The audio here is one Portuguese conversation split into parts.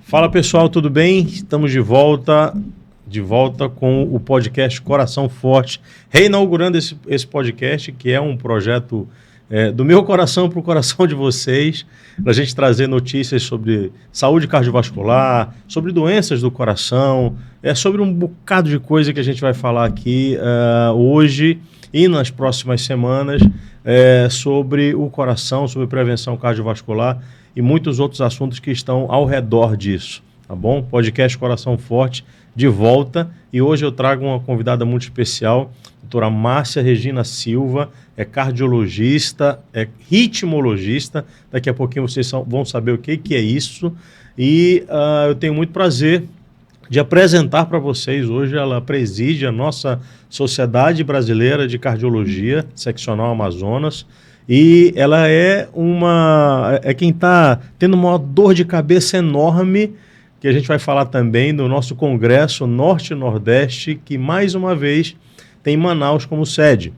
Fala pessoal, tudo bem? Estamos de volta com o podcast Coração Forte, reinaugurando esse podcast, que é um projeto do meu coração para o coração de vocês, para a gente trazer notícias sobre saúde cardiovascular, sobre doenças do coração, sobre um bocado de coisa que a gente vai falar aqui hoje e nas próximas semanas, sobre o coração, sobre prevenção cardiovascular e muitos outros assuntos que estão ao redor disso, tá bom? Podcast Coração Forte de volta, e hoje eu trago uma convidada muito especial, a doutora Márcia Regina Silva, é cardiologista, é ritmologista, daqui a pouquinho vocês vão saber o que é isso, e eu tenho muito prazer de apresentar para vocês hoje. Ela preside a nossa Sociedade Brasileira de Cardiologia, Seccional Amazonas, e ela é quem está tendo uma dor de cabeça enorme, que a gente vai falar também do nosso Congresso Norte e Nordeste, que mais uma vez tem Manaus como sede.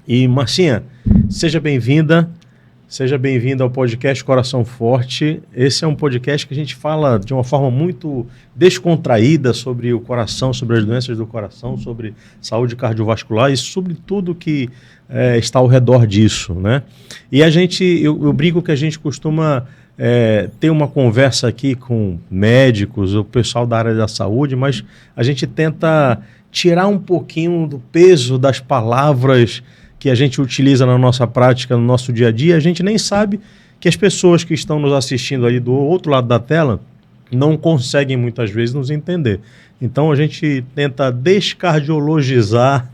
E Marcinha, seja bem-vinda ao podcast Coração Forte. Esse é um podcast que a gente fala de uma forma muito descontraída sobre o coração, sobre as doenças do coração, sobre saúde cardiovascular e sobre tudo que está ao redor disso, né? E eu brinco que a gente costuma ter uma conversa aqui com médicos, o pessoal da área da saúde, mas a gente tenta tirar um pouquinho do peso das palavras que a gente utiliza na nossa prática, no nosso dia a dia. A gente nem sabe que as pessoas que estão nos assistindo aí do outro lado da tela não conseguem muitas vezes nos entender. Então a gente tenta descardiologizar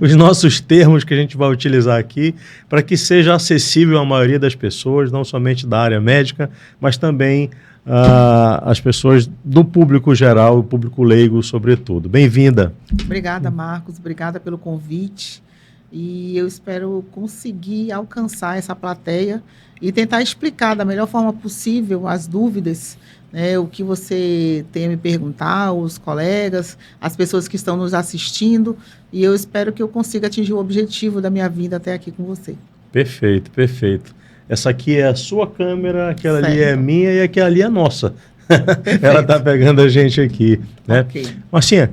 os nossos termos que a gente vai utilizar aqui, para que seja acessível à maioria das pessoas, não somente da área médica, mas também as pessoas do público geral, o público leigo sobretudo. Bem-vinda. Obrigada, Marcos. Obrigada pelo convite. E eu espero conseguir alcançar essa plateia e tentar explicar da melhor forma possível as dúvidas, né, o que você tem a me perguntar, os colegas, as pessoas que estão nos assistindo, e eu espero que eu consiga atingir o objetivo da minha vida até aqui com você. Perfeito, perfeito. Essa aqui é a sua câmera, aquela ali é minha e aquela ali é nossa. Ela está pegando a gente aqui, né? Okay. Marcinha,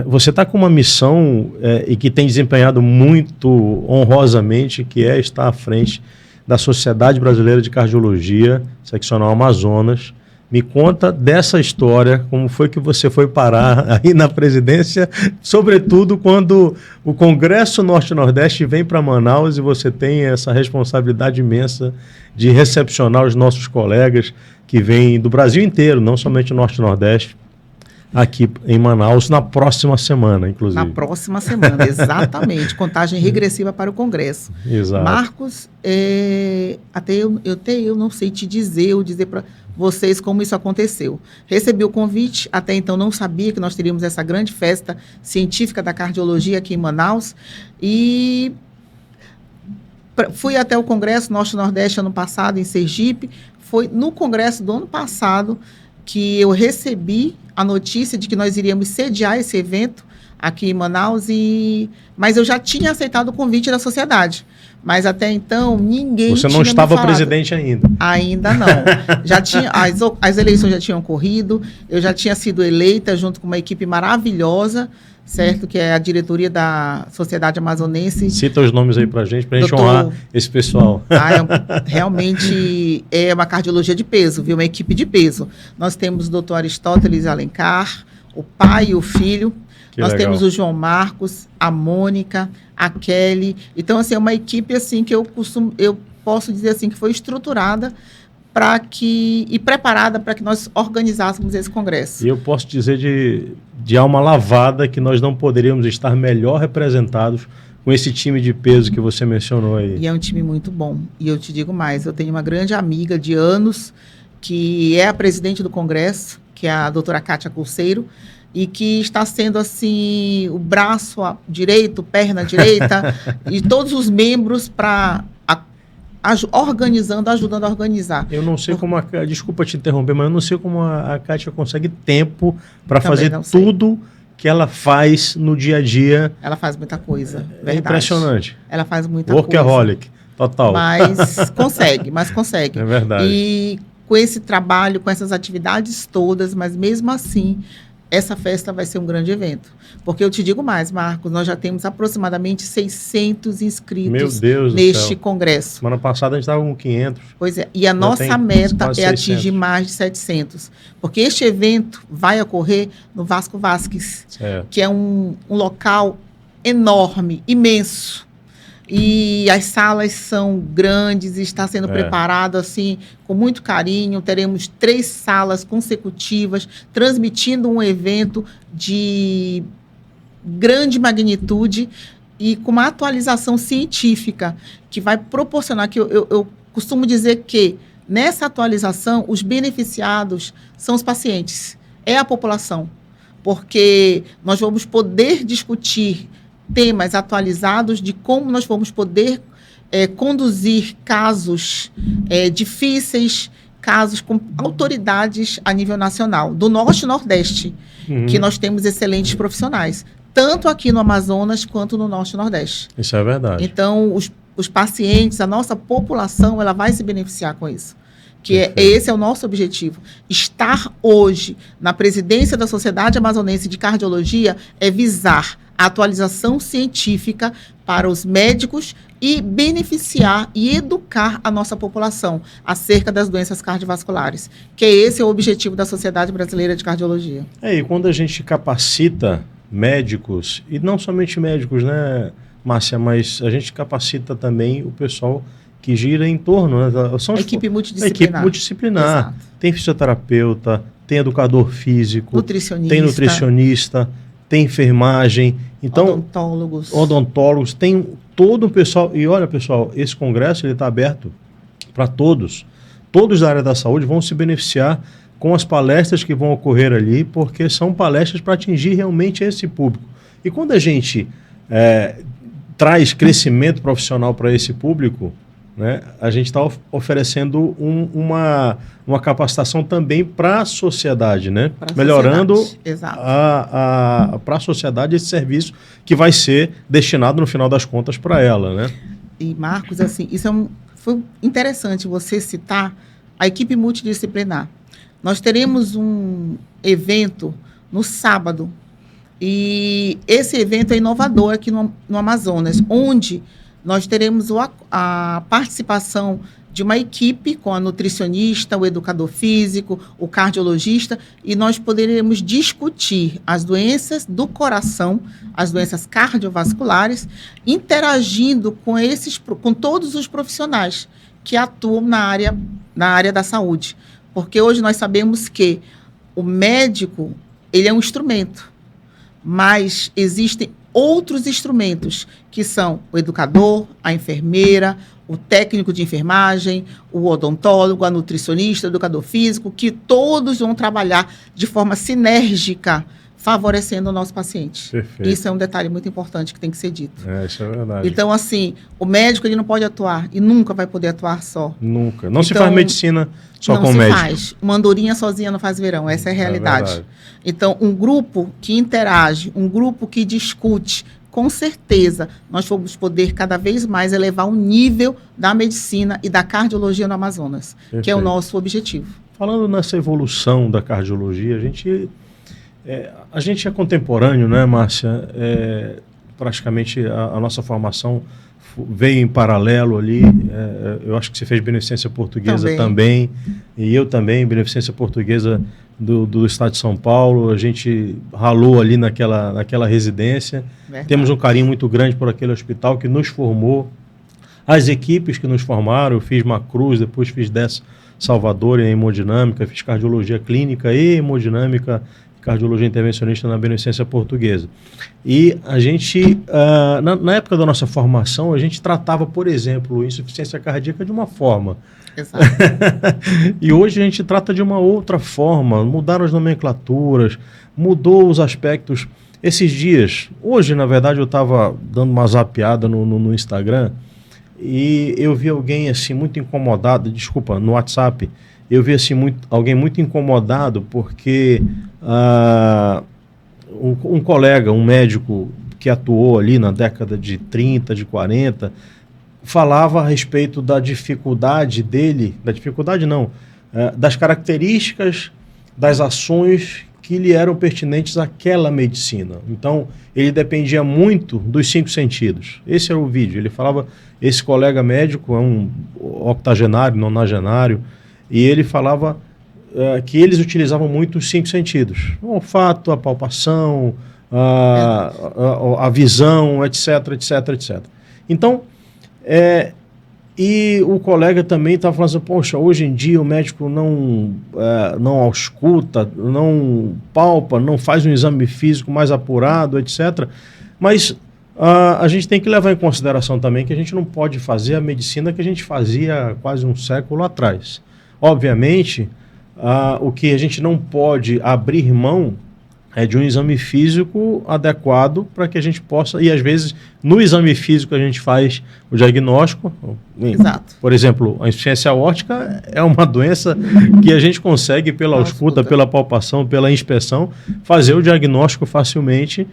você está com uma missão e que tem desempenhado muito honrosamente, que é estar à frente da Sociedade Brasileira de Cardiologia, Seccional Amazonas. Me conta dessa história, como foi que você foi parar aí na presidência, sobretudo quando o Congresso Norte e Nordeste vem para Manaus e você tem essa responsabilidade imensa de recepcionar os nossos colegas que vêm do Brasil inteiro, não somente o Norte e Nordeste, aqui em Manaus, na próxima semana, inclusive. Na próxima semana, exatamente. Contagem regressiva para o Congresso. Exato. Marcos, até eu não sei te dizer, ou dizer para vocês como isso aconteceu. Recebi o convite, até então não sabia que nós teríamos essa grande festa científica da cardiologia aqui em Manaus, e fui até o Congresso Norte e Nordeste ano passado, em Sergipe. Foi no Congresso do ano passado que eu recebi a notícia de que nós iríamos sediar esse evento aqui em Manaus, mas eu já tinha aceitado o convite da sociedade. Mas até então ninguém tinha. Você não estava presidente ainda? Ainda não. Já tinha, as eleições já tinham ocorrido, eu já tinha sido eleita junto com uma equipe maravilhosa, certo? Que é a diretoria da Sociedade Amazonense. Cita os nomes aí para a gente honrar esse pessoal. Realmente é uma cardiologia de peso, viu? Uma equipe de peso. Nós temos o doutor Aristóteles Alencar, o pai e o filho. Nós temos o João Marcos, a Mônica, a Kelly. Então, assim, é uma equipe assim, que eu posso dizer assim, que foi estruturada e preparada para que nós organizássemos esse congresso. E eu posso dizer de alma lavada que nós não poderíamos estar melhor representados com esse time de peso que você mencionou aí. E é um time muito bom. E eu te digo mais, eu tenho uma grande amiga de anos, que é a presidente do congresso, que é a doutora Kátia Colseiro, e que está sendo, assim, o braço direito, perna direita, e todos os membros ajudando a organizar. Eu não sei como desculpa te interromper, mas eu não sei como a Kátia consegue tempo para fazer tudo que ela faz no dia a dia. Ela faz muita coisa, verdade. É impressionante. Ela faz muita coisa. Workaholic, total. Mas consegue. É verdade. E com esse trabalho, com essas atividades todas, mas mesmo assim, essa festa vai ser um grande evento. Porque eu te digo mais, Marcos, nós já temos aproximadamente 600 inscritos neste congresso. Semana passada a gente estava com 500. Pois é, e a nossa meta é atingir mais de 700. Porque este evento vai ocorrer no Vasco Vasques, que é um local enorme, imenso. E as salas são grandes, está sendo preparado assim com muito carinho. Teremos 3 salas consecutivas, transmitindo um evento de grande magnitude e com uma atualização científica que vai proporcionar, que eu costumo dizer que nessa atualização os beneficiados são os pacientes, é a população, porque nós vamos poder discutir temas atualizados de como nós vamos poder conduzir casos difíceis, casos com autoridades a nível nacional, do Norte e Nordeste, que nós temos excelentes profissionais, tanto aqui no Amazonas quanto no Norte e Nordeste. Isso é verdade. Então, os pacientes, a nossa população, ela vai se beneficiar com isso. Esse é o nosso objetivo. Estar hoje na presidência da Sociedade Amazonense de Cardiologia é visar a atualização científica para os médicos e beneficiar e educar a nossa população acerca das doenças cardiovasculares, que esse é o objetivo da Sociedade Brasileira de Cardiologia. E quando a gente capacita médicos, e não somente médicos, né, Márcia, mas a gente capacita também o pessoal que gira em torno, né? São a equipe multidisciplinar. Exato. Tem fisioterapeuta, tem educador físico, nutricionista, tem nutricionista, tem enfermagem, então odontólogos, tem todo o pessoal. E olha, pessoal, esse congresso está aberto para todos. Todos da área da saúde vão se beneficiar com as palestras que vão ocorrer ali, porque são palestras para atingir realmente esse público. E quando a gente traz crescimento profissional para esse público, né, a gente está oferecendo uma capacitação também para a sociedade, né? Melhorando para a sociedade esse serviço que vai ser destinado, no final das contas, para ela, né? E, Marcos, assim, foi interessante você citar a equipe multidisciplinar. Nós teremos um evento no sábado, e esse evento é inovador aqui no Amazonas, onde nós teremos a participação de uma equipe com a nutricionista, o educador físico, o cardiologista, e nós poderemos discutir as doenças do coração, as doenças cardiovasculares, interagindo com todos os profissionais que atuam na área da saúde. Porque hoje nós sabemos que o médico, ele é um instrumento, mas existem outros instrumentos, que são o educador, a enfermeira, o técnico de enfermagem, o odontólogo, a nutricionista, o educador físico, que todos vão trabalhar de forma sinérgica, favorecendo o nosso paciente. Perfeito. Isso é um detalhe muito importante que tem que ser dito. Isso é verdade. Então, assim, o médico ele não pode atuar e nunca vai poder atuar só. Nunca. Não se faz medicina só com o médico. Não se faz. Uma andorinha sozinha não faz verão. Essa é a realidade. Então, um grupo que interage, um grupo que discute, com certeza, nós vamos poder cada vez mais elevar o nível da medicina e da cardiologia no Amazonas, Perfeito. Que é o nosso objetivo. Falando nessa evolução da cardiologia, a gente é contemporâneo, né, Márcia? Praticamente a nossa formação veio em paralelo ali. Eu acho que você fez Beneficência Portuguesa também, e eu também, Beneficência Portuguesa do Estado de São Paulo. A gente ralou ali naquela residência. Verdade. Temos um carinho muito grande por aquele hospital que nos formou. As equipes que nos formaram, eu fiz Macruz, depois fiz DES Salvador em hemodinâmica, fiz cardiologia clínica e hemodinâmica, cardiologia intervencionista na Beneficência Portuguesa. E a gente, na época da nossa formação, a gente tratava, por exemplo, insuficiência cardíaca de uma forma. Exato. E hoje a gente trata de uma outra forma, mudaram as nomenclaturas, mudou os aspectos. Esses dias, hoje, na verdade, eu estava dando uma zapeada no Instagram e eu vi alguém assim muito incomodado, no WhatsApp, eu vi assim alguém muito incomodado porque um colega, um médico que atuou ali na década de 30, de 40, falava a respeito da dificuldade dele, das características das ações que lhe eram pertinentes àquela medicina. Então, ele dependia muito dos 5 sentidos. Esse era o vídeo. Ele falava, esse colega médico é um octogenário, nonagenário, e ele falava que eles utilizavam muito os 5 sentidos. O olfato, a palpação, a visão, etc, etc, etc. Então, e o colega também estava falando assim, poxa, hoje em dia o médico não ausculta, não palpa, não faz um exame físico mais apurado, etc. Mas a gente tem que levar em consideração também que a gente não pode fazer a medicina que a gente fazia quase um século atrás. Obviamente, o que a gente não pode abrir mão é de um exame físico adequado para que a gente possa... E, às vezes, no exame físico a gente faz o diagnóstico. Exato. Por exemplo, a insuficiência aórtica é uma doença que a gente consegue, pela ausculta, pela palpação, pela inspeção, fazer o diagnóstico facilmente,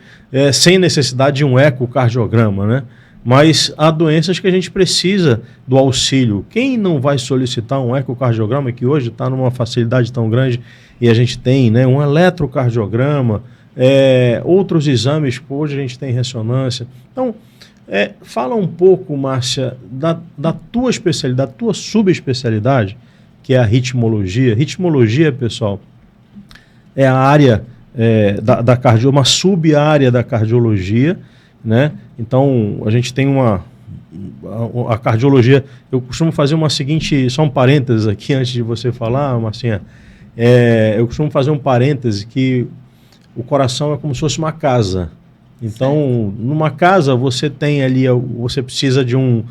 sem necessidade de um ecocardiograma, né? Mas há doenças que a gente precisa do auxílio. Quem não vai solicitar um ecocardiograma, que hoje está numa facilidade tão grande, e a gente tem, né, um eletrocardiograma, outros exames, hoje a gente tem ressonância. Então, fala um pouco, Márcia, da tua especialidade, da tua subespecialidade, que é a ritmologia. Ritmologia, pessoal, é a área da cardiologia, uma sub-área da cardiologia, né? Então, a gente tem a cardiologia. Eu costumo fazer só um parênteses aqui antes de você falar, Marcinha. Eu costumo fazer um parêntese que o coração é como se fosse uma casa. Então, numa casa você tem ali, você precisa de um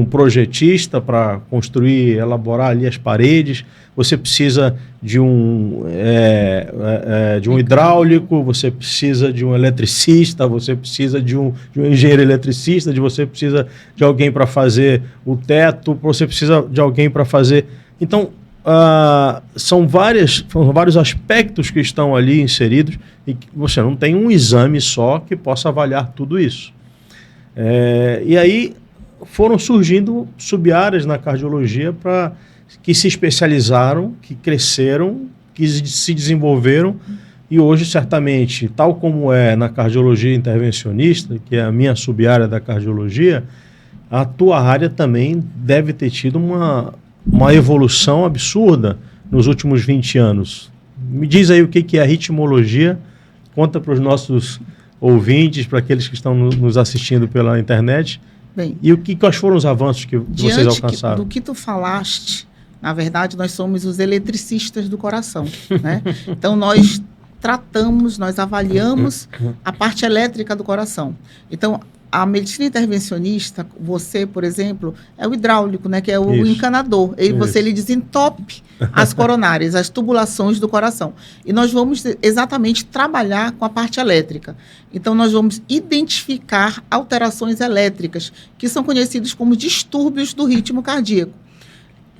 projetista para construir, elaborar ali as paredes, você precisa de um hidráulico, você precisa de um eletricista, você precisa de um engenheiro eletricista, você precisa de alguém para fazer o teto, você precisa de alguém para fazer... Então, são vários aspectos que estão ali inseridos e que você não tem um exame só que possa avaliar tudo isso. E aí foram surgindo sub-áreas na cardiologia que se especializaram, que cresceram, que se desenvolveram e hoje, certamente, tal como é na cardiologia intervencionista, que é a minha sub-área da cardiologia, a tua área também deve ter tido uma evolução absurda nos últimos 20 anos. Me diz aí o que é a ritmologia, conta para os nossos ouvintes, para aqueles que estão nos assistindo pela internet. Bem, e quais foram os avanços que vocês alcançaram? Do que tu falaste, na verdade, nós somos os eletricistas do coração, né? Então, nós avaliamos a parte elétrica do coração. Então, a medicina intervencionista, você, por exemplo, é o hidráulico, né, que é o encanador. Ele desentope as coronárias, as tubulações do coração. E nós vamos exatamente trabalhar com a parte elétrica. Então, nós vamos identificar alterações elétricas, que são conhecidos como distúrbios do ritmo cardíaco.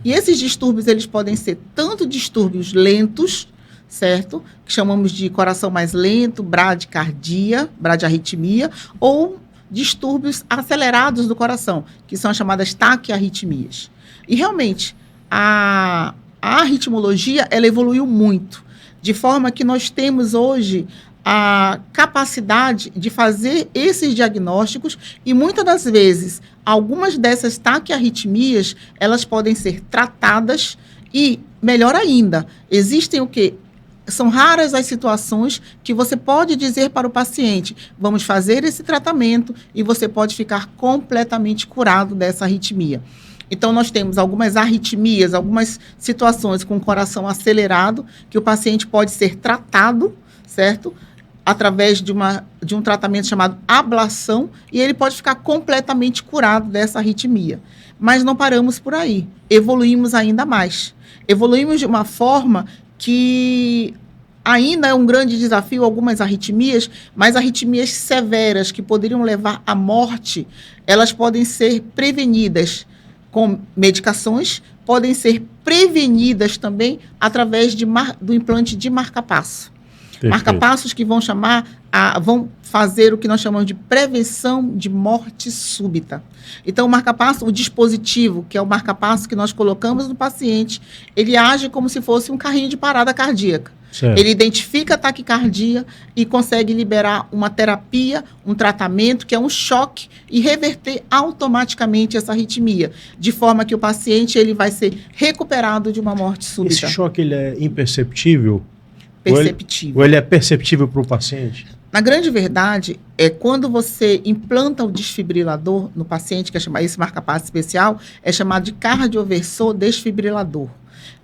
E esses distúrbios, eles podem ser tanto distúrbios lentos, certo? Que chamamos de coração mais lento, bradicardia, bradiarritmia, ou distúrbios acelerados do coração, que são as chamadas taquiarritmias. E, realmente, a ritmologia, ela evoluiu muito, de forma que nós temos hoje a capacidade de fazer esses diagnósticos e, muitas das vezes, algumas dessas taquiarritmias, elas podem ser tratadas e, melhor ainda, existem o quê? São raras as situações que você pode dizer para o paciente, vamos fazer esse tratamento e você pode ficar completamente curado dessa arritmia. Então, nós temos algumas arritmias, algumas situações com o coração acelerado, que o paciente pode ser tratado, certo? Através de um tratamento chamado ablação, e ele pode ficar completamente curado dessa arritmia. Mas não paramos por aí, evoluímos ainda mais. Evoluímos de uma forma que ainda é um grande desafio, algumas arritmias, mas arritmias severas que poderiam levar à morte, elas podem ser prevenidas com medicações, podem ser prevenidas também através do implante de marca-passo. Marca-passos que vão vão fazer o que nós chamamos de prevenção de morte súbita. Então, o marca-passo, o dispositivo, que é o marca-passo que nós colocamos no paciente, ele age como se fosse um carrinho de parada cardíaca. Certo. Ele identifica a taquicardia e consegue liberar uma terapia, um tratamento, que é um choque, e reverter automaticamente essa arritmia, de forma que o paciente ele vai ser recuperado de uma morte súbita. Esse choque ele é imperceptível? Perceptível. Ou ele é perceptível para o paciente? Na grande verdade, quando você implanta o desfibrilador no paciente, que é chamado, esse marca-passo especial, é chamado de cardioversor desfibrilador.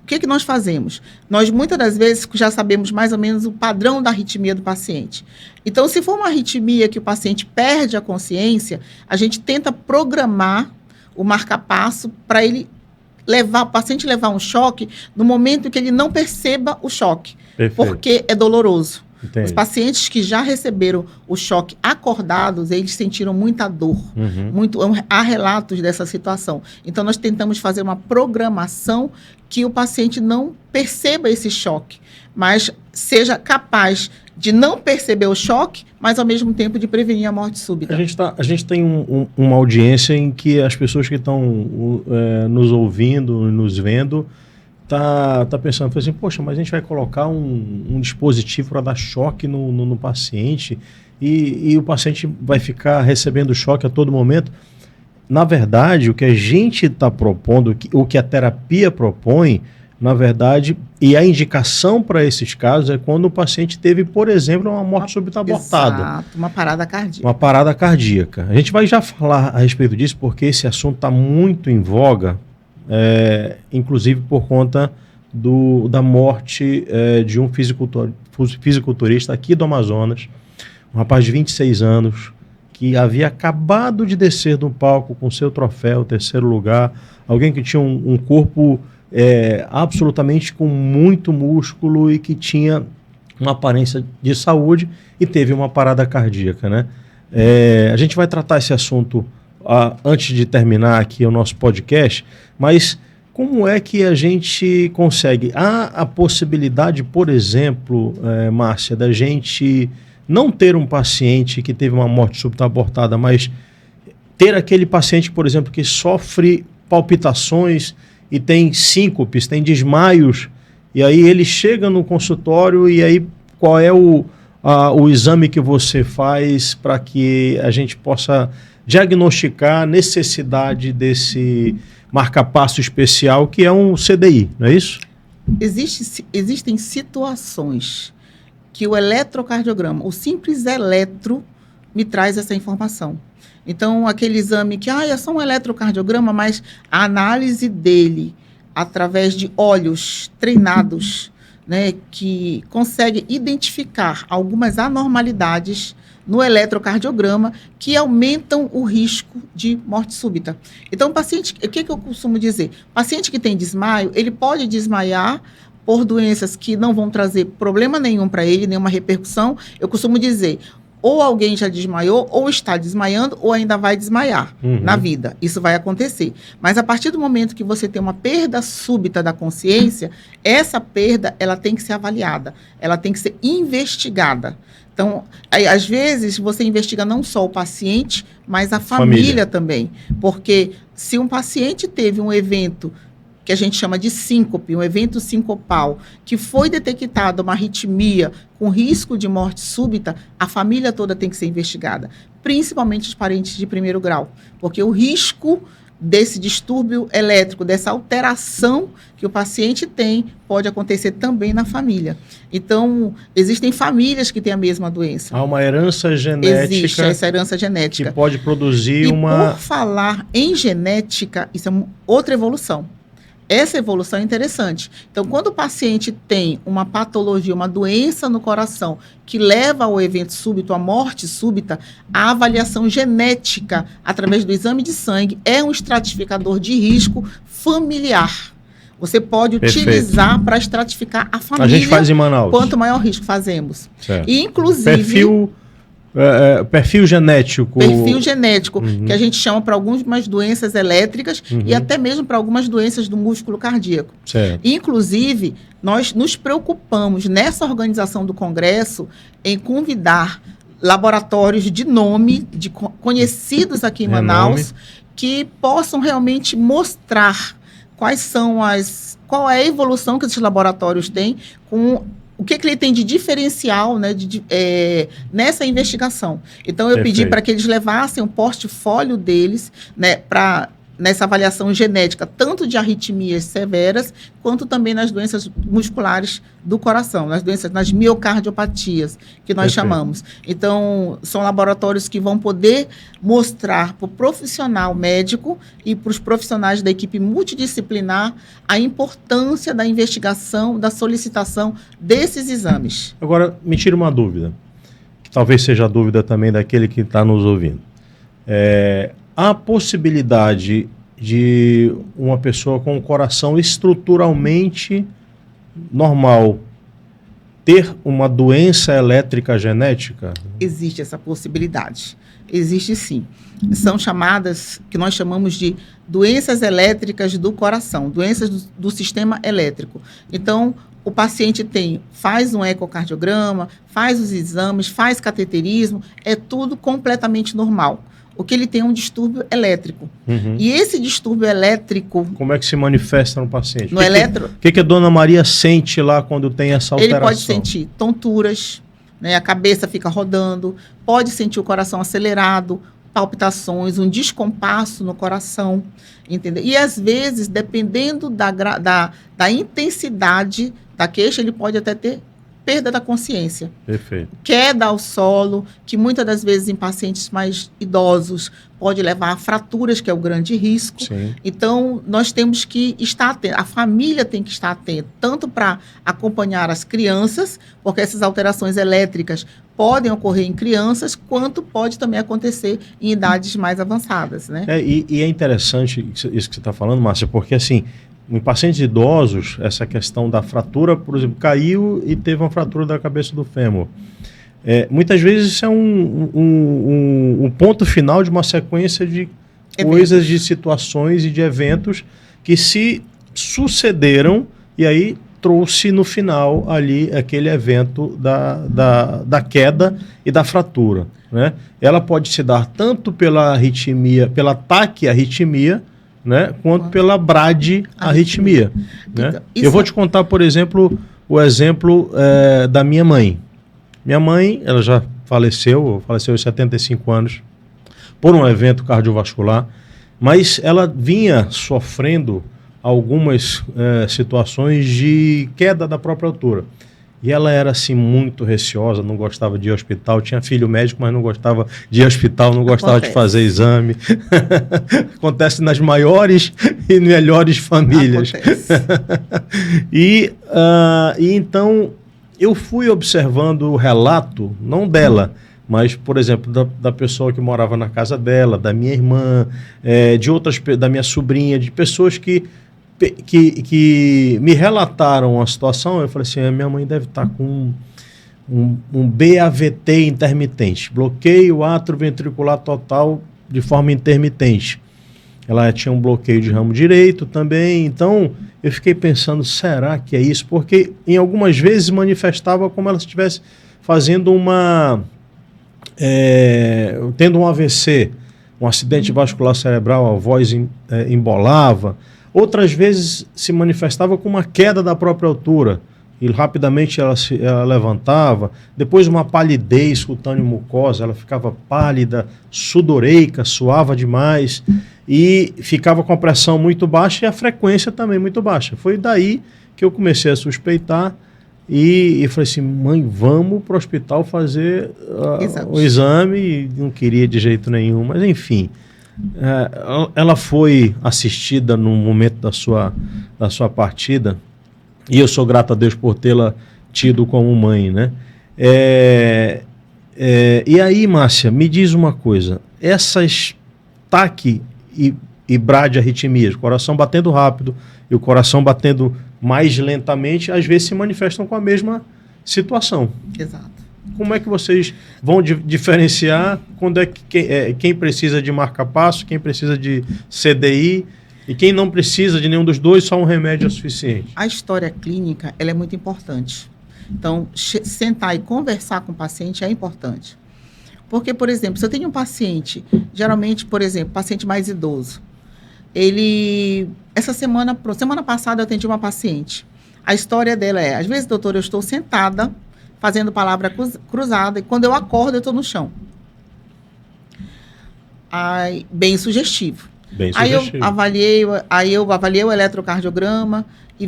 O que nós fazemos? Nós, muitas das vezes, já sabemos mais ou menos o padrão da arritmia do paciente. Então, se for uma arritmia que o paciente perde a consciência, a gente tenta programar o marca-passo para o paciente levar um choque no momento que ele não perceba o choque. Perfeito. Porque é doloroso. Entendi. Os pacientes que já receberam o choque acordados, eles sentiram muita dor. Há relatos dessa situação. Então, nós tentamos fazer uma programação que o paciente não perceba esse choque, mas seja capaz de não perceber o choque, mas ao mesmo tempo de prevenir a morte súbita. A gente tem uma audiência em que as pessoas que estão nos ouvindo, nos vendo, tá pensando assim, poxa, mas a gente vai colocar um dispositivo para dar choque no paciente e o paciente vai ficar recebendo choque a todo momento. Na verdade, o que a gente está propondo, o que a terapia propõe, na verdade, e a indicação para esses casos é quando o paciente teve, por exemplo, uma morte súbita abortada. Exato, uma parada cardíaca. Uma parada cardíaca. A gente vai já falar a respeito disso, porque esse assunto está muito em voga, inclusive por conta da morte de um fisiculturista aqui do Amazonas, um rapaz de 26 anos, que havia acabado de descer do palco com seu troféu, terceiro lugar, alguém que tinha um corpo absolutamente com muito músculo e que tinha uma aparência de saúde e teve uma parada cardíaca, né? A gente vai tratar esse assunto antes de terminar aqui o nosso podcast, mas como é que a gente consegue? Há a possibilidade, por exemplo, Márcia, da gente não ter um paciente que teve uma morte súbita abortada, mas ter aquele paciente, por exemplo, que sofre palpitações e tem síncopes, tem desmaios, e aí ele chega no consultório e aí qual é o exame que você faz para que a gente possa diagnosticar a necessidade desse marca-passo especial, que é um CDI, não é isso? Existem situações que o eletrocardiograma, o simples eletro, me traz essa informação. Então, aquele exame que é só um eletrocardiograma, mas a análise dele, através de olhos treinados, né, que consegue identificar algumas anormalidades no eletrocardiograma que aumentam o risco de morte súbita. Então, o que eu costumo dizer? Paciente que tem desmaio, ele pode desmaiar por doenças que não vão trazer problema nenhum para ele, nenhuma repercussão. Eu costumo dizer, ou alguém já desmaiou, ou está desmaiando, ou ainda vai desmaiar na vida. Isso vai acontecer. Mas a partir do momento que você tem uma perda súbita da consciência, essa perda ela tem que ser avaliada, ela tem que ser investigada. Então, às vezes, você investiga não só o paciente, mas a família também. Porque se um paciente teve um evento que a gente chama de síncope, um evento sincopal, que foi detectada uma arritmia com risco de morte súbita, a família toda tem que ser investigada, principalmente os parentes de primeiro grau, porque o risco desse distúrbio elétrico, dessa alteração que o paciente tem, pode acontecer também na família. Então, existem famílias que têm a mesma doença. Há uma herança genética. Existe essa herança genética. Que pode produzir por falar em genética, isso é outra evolução. Essa evolução é interessante. Então, quando o paciente tem uma patologia, uma doença no coração que leva ao evento súbito, à morte súbita, a avaliação genética, através do exame de sangue, é um estratificador de risco familiar. Você pode utilizar para estratificar a família. A gente faz em Manaus. Quanto maior risco fazemos. Certo. E, inclusive... Perfil perfil genético. Perfil genético, que a gente chama para algumas doenças elétricas e até mesmo para algumas doenças do músculo cardíaco. Certo. Inclusive, nós nos preocupamos nessa organização do Congresso em convidar laboratórios de nome, conhecidos aqui em Manaus, que possam realmente mostrar qual é a evolução que esses laboratórios têm, com o que ele tem de diferencial, né, nessa investigação. Então, eu pedi para que eles levassem o portfólio deles, né, nessa avaliação genética, tanto de arritmias severas, quanto também nas doenças musculares do coração, nas miocardiopatias, que nós chamamos. Então, são laboratórios que vão poder mostrar para o profissional médico e para os profissionais da equipe multidisciplinar a importância da investigação, da solicitação desses exames. Agora, me tira uma dúvida, que talvez seja a dúvida também daquele que está nos ouvindo. Há possibilidade de uma pessoa com o coração estruturalmente normal ter uma doença elétrica genética? Existe essa possibilidade. Existe sim. São chamadas, que nós chamamos de doenças elétricas do coração, doenças do sistema elétrico. Então, o paciente faz um ecocardiograma, faz os exames, faz cateterismo, é tudo completamente normal. O que ele tem é um distúrbio elétrico. E esse distúrbio elétrico... Como é que se manifesta no paciente? O que a dona Maria sente lá quando tem essa alteração? Ele pode sentir tonturas, né, a cabeça fica rodando, pode sentir o coração acelerado, palpitações, um descompasso no coração, entendeu? E às vezes, dependendo da intensidade da queixa, ele pode até ter perda da consciência. Perfeito. Queda ao solo, que muitas das vezes em pacientes mais idosos pode levar a fraturas, que é o grande risco. Sim. Então, nós temos que estar atentos, a família tem que estar atenta, tanto para acompanhar as crianças, porque essas alterações elétricas podem ocorrer em crianças, quanto pode também acontecer em idades mais avançadas, né? E é interessante isso que você está falando, Márcia, porque assim, em pacientes idosos, essa questão da fratura, por exemplo, caiu e teve uma fratura da cabeça do fêmur. Muitas vezes isso é um ponto final de uma sequência de coisas, de situações e de eventos que se sucederam e aí trouxe no final ali aquele evento da queda e da fratura, né? Ela pode se dar tanto pela arritmia, pela taquiarritmia, né, quanto pela bradiarritmia, né? Então, eu vou te contar, por exemplo, o exemplo da minha mãe. Minha mãe, ela já faleceu aos 75 anos, por um evento cardiovascular, mas ela vinha sofrendo algumas situações de queda da própria altura. E ela era, assim, muito receosa, não gostava de ir ao hospital. Tinha filho médico, mas não gostava de ir ao hospital, não gostava de fazer exame. Acontece nas maiores e melhores famílias. E então, eu fui observando o relato, não dela, mas, por exemplo, da pessoa que morava na casa dela, da minha irmã, da minha sobrinha, de pessoas que me relataram a situação. Eu falei assim, a minha mãe deve estar com um BAVT intermitente, bloqueio atrioventricular total de forma intermitente. Ela tinha um bloqueio de ramo direito também, então eu fiquei pensando, será que é isso? Porque em algumas vezes manifestava como ela estivesse fazendo tendo um AVC, um acidente vascular cerebral, a voz embolava. Outras vezes se manifestava com uma queda da própria altura e rapidamente ela levantava. Depois uma palidez cutânea mucosa, ela ficava pálida, sudoreica, suava demais e ficava com a pressão muito baixa e a frequência também muito baixa. Foi daí que eu comecei a suspeitar e falei assim, mãe, vamos para o hospital fazer o exame. E não queria de jeito nenhum, mas enfim... ela foi assistida no momento da sua partida e eu sou grato a Deus por tê-la tido como mãe, né? E aí, Márcia, me diz uma coisa, essas taque e bradiarritmias, o coração batendo rápido e o coração batendo mais lentamente, às vezes se manifestam com a mesma situação. Exato. como é que vocês vão diferenciar quando é que quem precisa de marca-passo, quem precisa de CDI e quem não precisa de nenhum dos dois, só um remédio é suficiente? A história clínica, ela é muito importante. Então, sentar e conversar com o paciente é importante. Porque, por exemplo, se eu tenho um paciente, geralmente, por exemplo, paciente mais idoso, semana passada eu atendi uma paciente. A história dela é, às vezes, doutor, eu estou sentada, fazendo palavra cruzada, e quando eu acordo, eu estou no chão. Bem sugestivo. Aí eu avaliei o eletrocardiograma e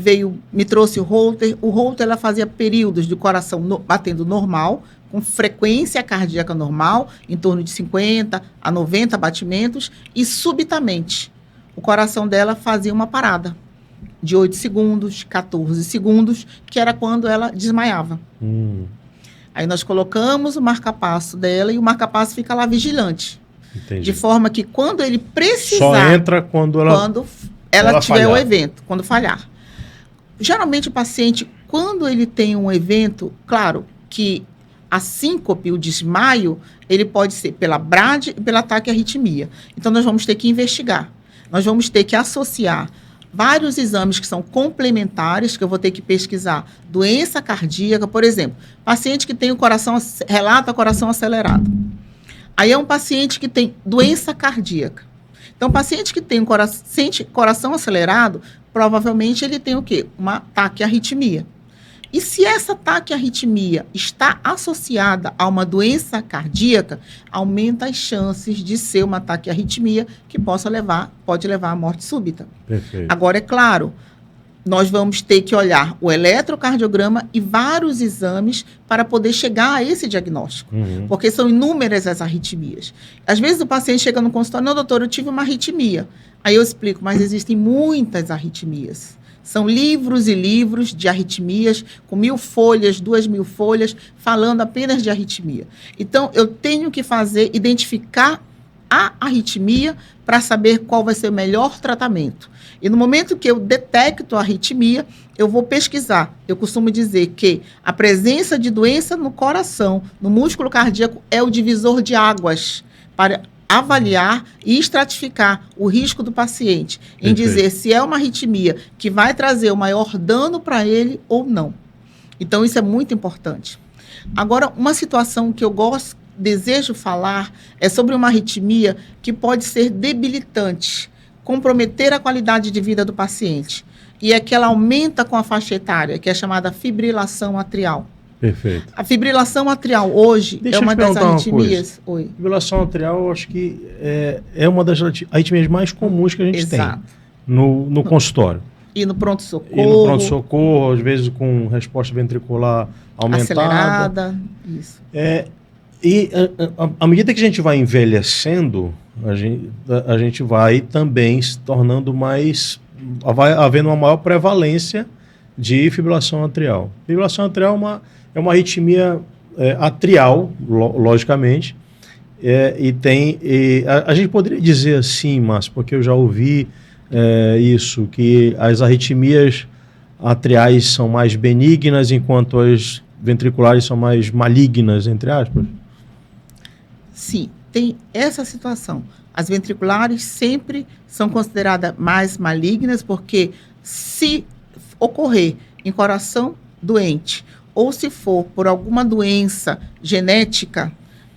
me trouxe o Holter. O Holter, ela fazia períodos de coração batendo normal, com frequência cardíaca normal, em torno de 50 a 90 batimentos, e subitamente o coração dela fazia uma parada de 8 segundos, 14 segundos, que era quando ela desmaiava. Aí nós colocamos o marca-passo dela e o marca-passo fica lá vigilante. Entendi. De forma que quando ele precisar... Só entra quando ela tiver falhar. o evento, quando falhar. Geralmente o paciente, quando ele tem um evento, claro que a síncope, o desmaio, ele pode ser pela brade e pelo ataque à arritmia. Então nós vamos ter que investigar. Nós vamos ter que associar vários exames que são complementares, que eu vou ter que pesquisar. Doença cardíaca, por exemplo, paciente que tem relata coração acelerado. Aí é um paciente que tem doença cardíaca. Então, paciente que tem sente coração acelerado, provavelmente ele tem o quê? Um ataque à arritmia. E se essa ataque à arritmia está associada a uma doença cardíaca, aumenta as chances de ser um ataque à arritmia que pode levar à morte súbita. Perfeito. Agora, é claro, nós vamos ter que olhar o eletrocardiograma e vários exames para poder chegar a esse diagnóstico, porque são inúmeras as arritmias. Às vezes o paciente chega no consultório, não, doutor, eu tive uma arritmia. Aí eu explico, mas existem muitas arritmias. São livros e livros de arritmias, com 1.000 folhas, 2.000 folhas, falando apenas de arritmia. Então, eu tenho que identificar a arritmia para saber qual vai ser o melhor tratamento. E no momento que eu detecto a arritmia, eu vou pesquisar. Eu costumo dizer que a presença de doença no coração, no músculo cardíaco, é o divisor de águas para avaliar e estratificar o risco do paciente, em dizer se é uma arritmia que vai trazer o maior dano para ele ou não. Então, isso é muito importante. Agora, uma situação que eu desejo falar é sobre uma arritmia que pode ser debilitante, comprometer a qualidade de vida do paciente. E é que ela aumenta com a faixa etária, que é chamada fibrilação atrial. Perfeito. A fibrilação atrial hoje é uma das arritmias. Oi. Fibrilação atrial, eu acho que é uma das arritmias mais comuns que a gente tem no consultório. E no pronto-socorro. E no pronto-socorro, às vezes com resposta ventricular aumentada. Acelerada. Isso. E à medida que a gente vai envelhecendo, a gente vai também se tornando mais... Vai havendo uma maior prevalência de fibrilação atrial. Fibrilação atrial é uma arritmia atrial, logicamente, a gente poderia dizer assim, Márcio, porque eu já ouvi isso, que as arritmias atriais são mais benignas, enquanto as ventriculares são mais malignas, entre aspas? Sim, tem essa situação. As ventriculares sempre são consideradas mais malignas, porque se ocorrer em coração doente, ou se for por alguma doença genética,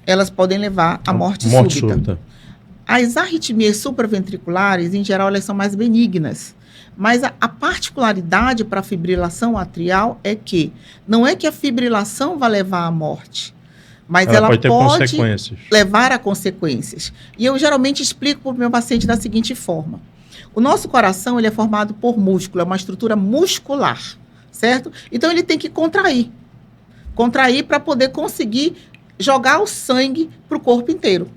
elas podem levar à morte súbita. As arritmias supraventriculares, em geral, elas são mais benignas. Mas a particularidade para a fibrilação atrial é que não é que a fibrilação vai levar à morte, mas ela pode levar a consequências. E eu geralmente explico para o meu paciente da seguinte forma. O nosso coração ele é formado por músculo, é uma estrutura muscular, certo? Então, ele tem que contrair para poder conseguir jogar o sangue para o corpo inteiro.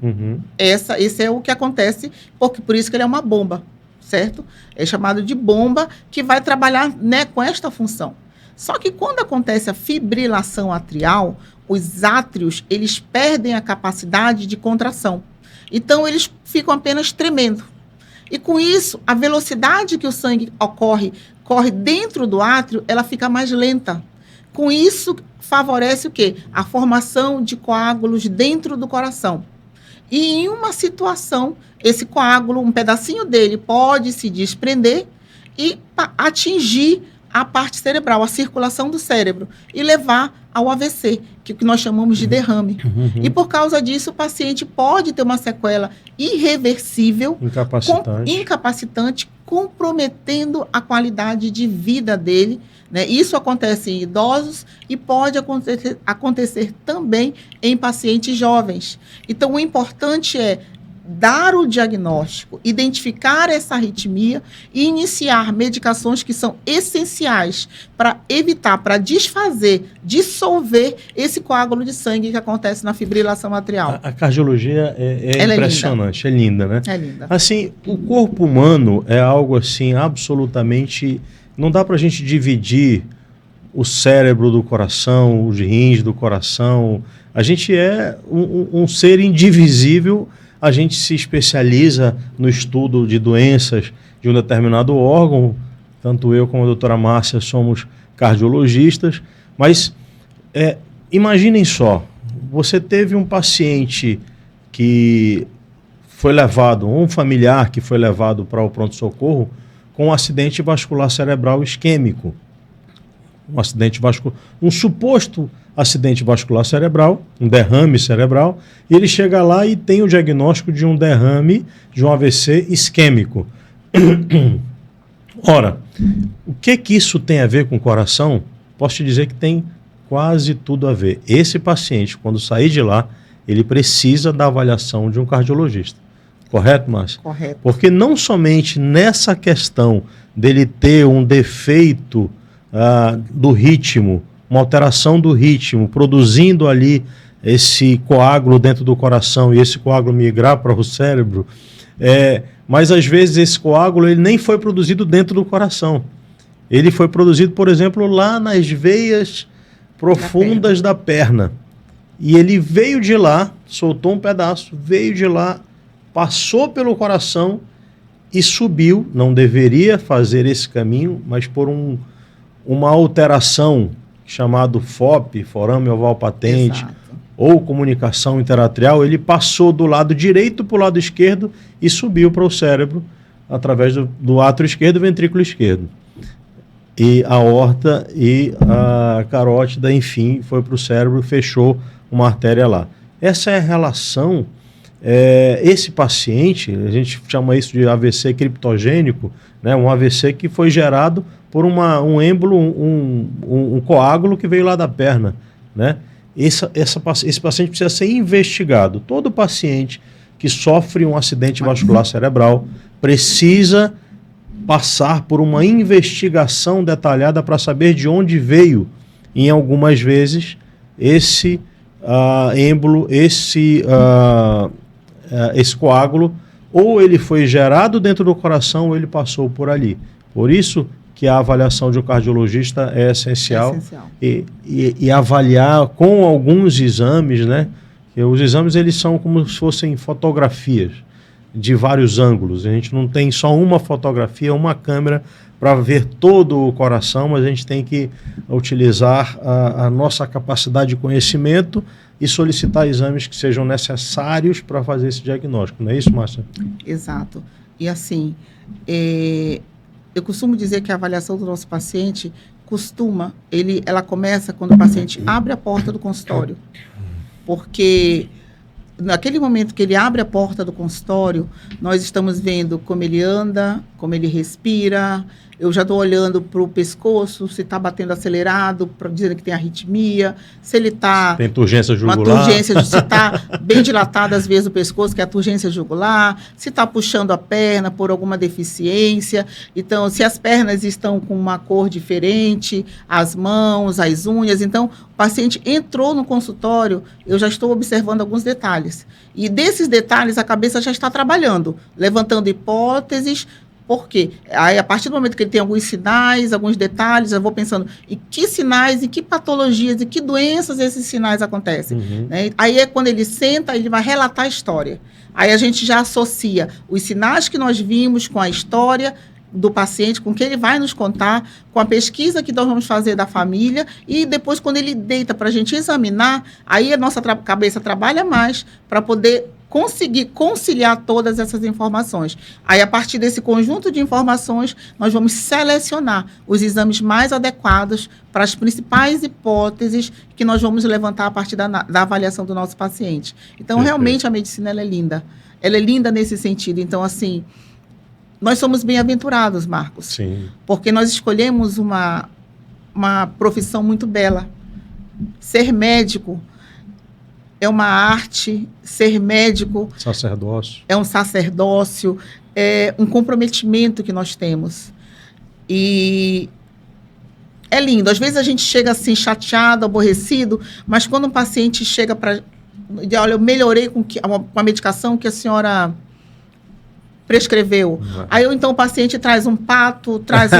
Esse é o que acontece, por isso que ele é uma bomba, certo? É chamado de bomba que vai trabalhar, né, com esta função. Só que quando acontece a fibrilação atrial, os átrios, eles perdem a capacidade de contração. Então, eles ficam apenas tremendo. E com isso, a velocidade que o sangue corre dentro do átrio, ela fica mais lenta. Com isso, favorece o quê? A formação de coágulos dentro do coração. E em uma situação, esse coágulo, um pedacinho dele pode se desprender e atingir a parte cerebral, a circulação do cérebro, e levar ao AVC, que é o que nós chamamos de derrame. E por causa disso, o paciente pode ter uma sequela irreversível, incapacitante, comprometendo a qualidade de vida dele, né? Isso acontece em idosos e pode acontecer também em pacientes jovens. Então, o importante é dar o diagnóstico, identificar essa arritmia e iniciar medicações que são essenciais para evitar, para desfazer, dissolver esse coágulo de sangue que acontece na fibrilação atrial. A cardiologia é impressionante, é linda, né? É linda. Assim, o corpo humano é algo assim absolutamente... Não dá para a gente dividir o cérebro do coração, os rins do coração. A gente é um ser indivisível. A gente se especializa no estudo de doenças de um determinado órgão. Tanto eu como a doutora Márcia somos cardiologistas. Mas imaginem só, você teve um paciente que foi levado, um familiar que foi levado para o pronto-socorro com um acidente vascular cerebral isquêmico. Um suposto acidente vascular cerebral, um derrame cerebral, e ele chega lá e tem o diagnóstico de um derrame, de um AVC isquêmico. Ora, o que isso tem a ver com o coração? Posso te dizer que tem quase tudo a ver. Esse paciente, quando sair de lá, ele precisa da avaliação de um cardiologista. Correto, Márcia? Correto. Porque não somente nessa questão dele ter um defeito do ritmo, uma alteração do ritmo, produzindo ali esse coágulo dentro do coração e esse coágulo migrar para o cérebro, mas às vezes esse coágulo ele nem foi produzido dentro do coração. Ele foi produzido, por exemplo, lá nas veias profundas da perna. E ele veio de lá, soltou um pedaço, veio de lá, passou pelo coração e subiu. Não deveria fazer esse caminho, mas por uma alteração chamado FOP, forame oval patente, exato, ou comunicação interatrial, ele passou do lado direito para o lado esquerdo e subiu para o cérebro através do átrio esquerdo e ventrículo esquerdo. E a aorta e a carótida, enfim, foi para o cérebro, fechou uma artéria lá. Essa é a relação. Esse paciente, a gente chama isso de AVC criptogênico, né? Um AVC que foi gerado por um êmbolo, um coágulo que veio lá da perna, né? Esse paciente precisa ser investigado. Todo paciente que sofre um acidente vascular cerebral precisa passar por uma investigação detalhada para saber de onde veio, em algumas vezes, esse êmbolo, esse coágulo, ou ele foi gerado dentro do coração ou ele passou por ali. Por isso que a avaliação de um cardiologista é essencial. E avaliar com alguns exames, né? Que os exames eles são como se fossem fotografias de vários ângulos. A gente não tem só uma fotografia, uma câmera para ver todo o coração, mas a gente tem que utilizar a nossa capacidade de conhecimento e solicitar exames que sejam necessários para fazer esse diagnóstico. Não é isso, Márcia? Exato. E assim, eu costumo dizer que a avaliação do nosso paciente ela começa quando o paciente abre a porta do consultório. Porque naquele momento que ele abre a porta do consultório, nós estamos vendo como ele anda, como ele respira. Eu já estou olhando para o pescoço, se está batendo acelerado, dizendo que tem arritmia, se ele está... Tem turgência jugular. Se está bem dilatado as veias do pescoço, que é a turgência jugular, se está puxando a perna por alguma deficiência. Então, se as pernas estão com uma cor diferente, as mãos, as unhas. Então, o paciente entrou no consultório, eu já estou observando alguns detalhes. E desses detalhes, a cabeça já está trabalhando, levantando hipóteses. Por quê? Aí, a partir do momento que ele tem alguns sinais, alguns detalhes, eu vou pensando em que sinais, em que patologias, em que doenças esses sinais acontecem. Né? Aí é quando ele senta, ele vai relatar a história. Aí a gente já associa os sinais que nós vimos com a história, do paciente, com o que ele vai nos contar, com a pesquisa que nós vamos fazer da família, e depois, quando ele deita para a gente examinar, aí a nossa cabeça trabalha mais para poder conseguir conciliar todas essas informações. Aí, a partir desse conjunto de informações, nós vamos selecionar os exames mais adequados para as principais hipóteses que nós vamos levantar a partir da avaliação do nosso paciente. Então, realmente, a medicina ela é linda. Ela é linda nesse sentido. Então, assim, nós somos bem-aventurados, Marcos. Sim. Porque nós escolhemos uma profissão muito bela. Ser médico é uma arte, ser médico Sacerdócio. é um sacerdócio, é um comprometimento que nós temos. E é lindo. Às vezes a gente chega assim chateado, aborrecido, mas quando um paciente chega para... Olha, eu melhorei com a medicação que a senhora prescreveu. Aí, então, o paciente traz um pato, traz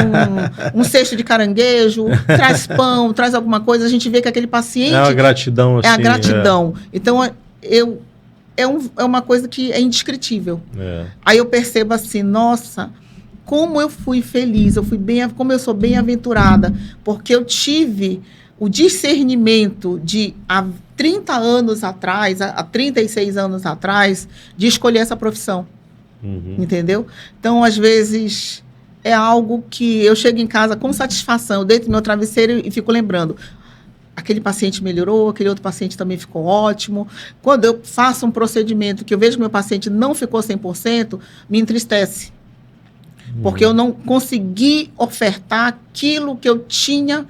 um cesto de caranguejo, traz pão, traz alguma coisa, a gente vê que aquele paciente... É a gratidão, assim. É a gratidão. Então, é uma coisa que é indescritível. Aí eu percebo assim, nossa, como eu fui feliz, como eu sou bem-aventurada, porque eu tive o discernimento de, há 30 anos atrás, há 36 anos atrás, de escolher essa profissão. Entendeu? Então, às vezes, é algo que eu chego em casa com satisfação, eu deito no meu travesseiro e fico lembrando. Aquele paciente melhorou, aquele outro paciente também ficou ótimo. Quando eu faço um procedimento que eu vejo que meu paciente não ficou 100%, me entristece. Porque eu não consegui ofertar aquilo que eu tinha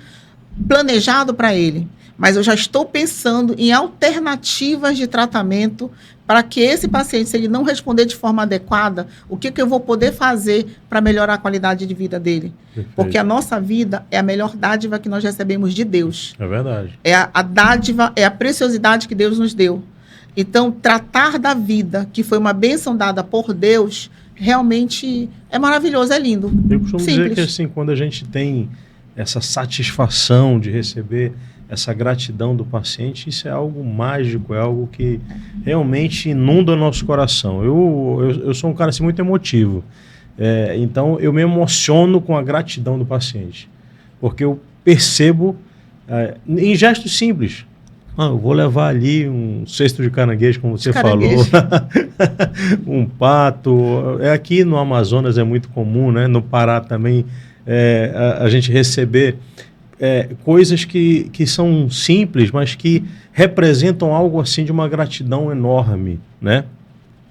planejado para ele. Mas eu já estou pensando em alternativas de tratamento para que esse paciente, se ele não responder de forma adequada, o que eu vou poder fazer para melhorar a qualidade de vida dele. Perfeito. Porque a nossa vida é a melhor dádiva que nós recebemos de Deus. É verdade. É a dádiva, é a preciosidade que Deus nos deu. Então, tratar da vida, que foi uma bênção dada por Deus, realmente é maravilhoso, é lindo. Eu costumo dizer que assim, quando a gente tem essa satisfação de receber essa gratidão do paciente, isso é algo mágico, é algo que realmente inunda o nosso coração. Eu sou um cara assim, muito emotivo, então eu me emociono com a gratidão do paciente, porque eu percebo em gestos simples. Eu vou levar ali um cesto de caranguejo, como você falou, um pato. Aqui no Amazonas é muito comum, né? No Pará também, a gente receber coisas que são simples, mas que representam algo assim de uma gratidão enorme, né?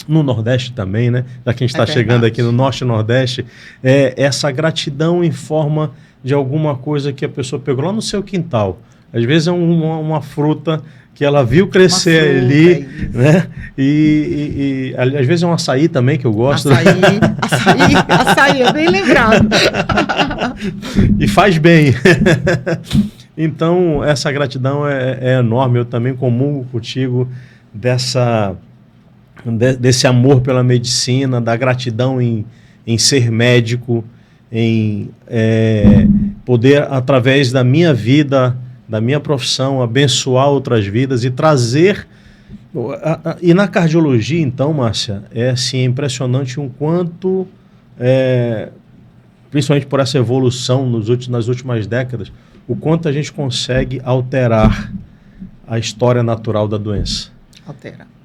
No Nordeste também, né? Já que a gente está chegando aqui no Norte e Nordeste, essa gratidão em forma de alguma coisa que a pessoa pegou lá no seu quintal. Às vezes é uma fruta que ela viu crescer ali, né? E às vezes é um açaí também, que eu gosto. Açaí, é bem lembrado. E faz bem. Então, essa gratidão é enorme. Eu também comungo contigo desse amor pela medicina, da gratidão em ser médico, em poder, através da minha vida, da minha profissão, abençoar outras vidas e trazer... E na cardiologia, então, Márcia, é assim, impressionante um quanto, principalmente por essa evolução nas últimas décadas, o quanto a gente consegue alterar a história natural da doença.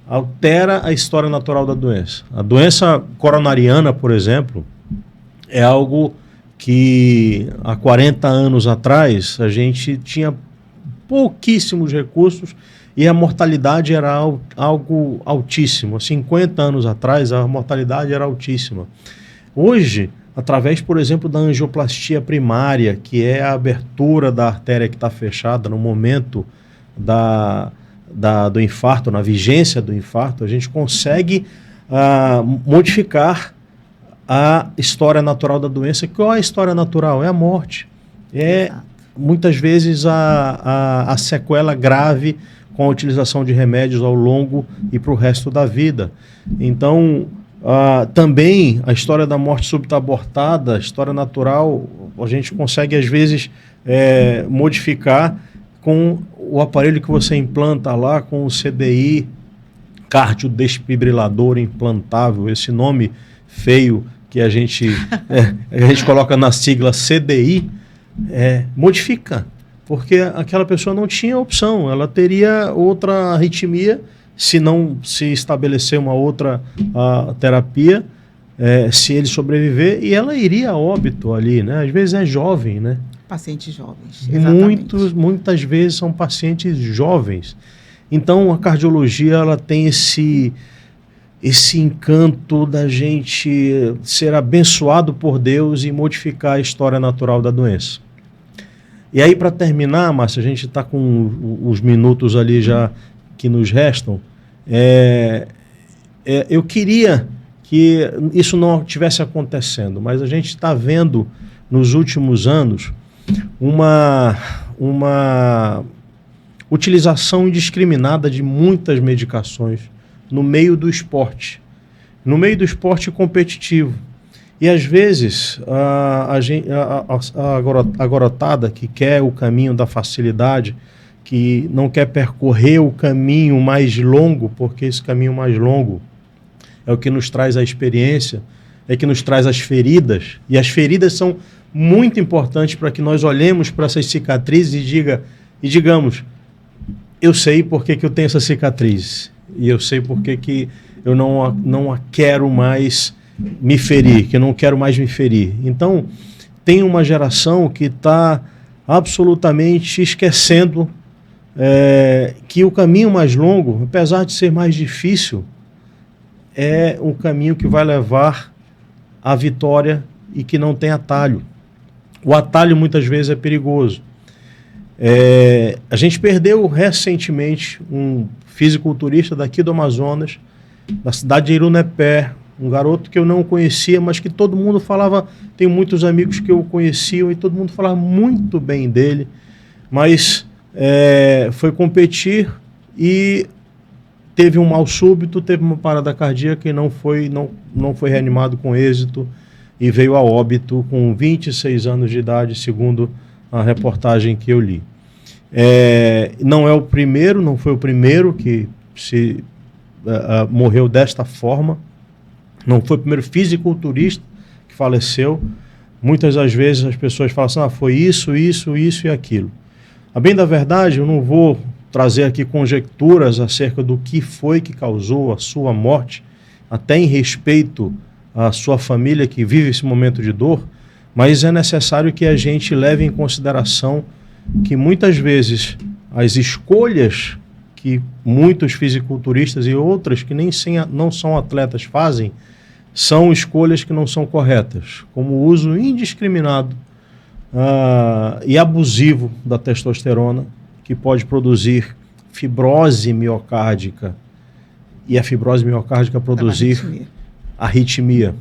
Altera a história natural da doença. A doença coronariana, por exemplo, é algo que há 40 anos atrás a gente tinha pouquíssimos recursos e a mortalidade era algo altíssimo. Há 50 anos atrás a mortalidade era altíssima. Hoje, através, por exemplo, da angioplastia primária, que é a abertura da artéria que está fechada no momento do infarto, na vigência do infarto, a gente consegue modificar a história natural da doença. Qual é a história natural? É a morte. Muitas vezes a sequela grave com a utilização de remédios ao longo e para o resto da vida. Então, também a história da morte súbita abortada, a história natural, a gente consegue às vezes modificar com o aparelho que você implanta lá, com o CDI, cardiodesfibrilador implantável, esse nome feio que a gente coloca na sigla CDI, modifica, porque aquela pessoa não tinha opção, ela teria outra arritmia se não se estabelecer uma outra terapia, se ele sobreviver, e ela iria a óbito ali, né? Às vezes é jovem, né? Pacientes jovens, exatamente. Muitas vezes são pacientes jovens. Então, a cardiologia ela tem esse encanto da gente ser abençoado por Deus e modificar a história natural da doença. E aí, para terminar, Márcia, a gente está com os minutos ali já que nos restam. Eu queria que isso não estivesse acontecendo, mas a gente está vendo nos últimos anos uma utilização indiscriminada de muitas medicações no meio do esporte competitivo. E às vezes a garotada que quer o caminho da facilidade, que não quer percorrer o caminho mais longo, porque esse caminho mais longo é o que nos traz a experiência, é que nos traz as feridas, e as feridas são muito importantes para que nós olhemos para essas cicatrizes e digamos, eu sei por que eu tenho essa cicatriz, e eu sei por que eu não a quero mais me ferir, que eu não quero mais me ferir. Então, tem uma geração que está absolutamente esquecendo que o caminho mais longo, apesar de ser mais difícil, é um caminho que vai levar à vitória e que não tem atalho. O atalho muitas vezes é perigoso. A gente perdeu recentemente um fisiculturista daqui do Amazonas, da cidade de Irunepé, um garoto que eu não conhecia, mas que todo mundo falava, tenho muitos amigos que eu conhecia e todo mundo falava muito bem dele, mas foi competir e teve um mal súbito, teve uma parada cardíaca e não foi reanimado com êxito e veio a óbito com 26 anos de idade, segundo a reportagem que eu li. Não foi o primeiro que morreu desta forma, não foi o primeiro fisiculturista que faleceu. Muitas das vezes as pessoas falam assim, foi isso e aquilo. A bem da verdade, eu não vou trazer aqui conjecturas acerca do que foi que causou a sua morte, até em respeito à sua família que vive esse momento de dor, mas é necessário que a gente leve em consideração que muitas vezes as escolhas que muitos fisiculturistas e outras que não são atletas fazem, são escolhas que não são corretas, como o uso indiscriminado e abusivo da testosterona, que pode produzir fibrose miocárdica, e a fibrose miocárdica produzir arritmia.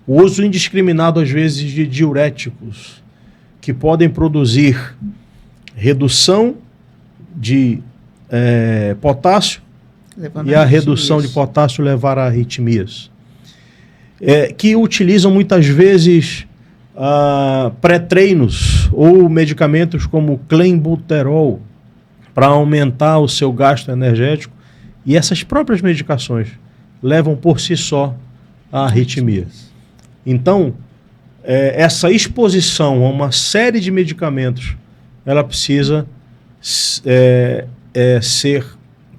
O uso indiscriminado, às vezes, de diuréticos, que podem produzir redução de potássio, e a redução de potássio levar a arritmias. Que utilizam muitas vezes pré-treinos ou medicamentos como clenbuterol para aumentar o seu gasto energético, e essas próprias medicações levam por si só a arritmia. Então, essa exposição a uma série de medicamentos, ela precisa ser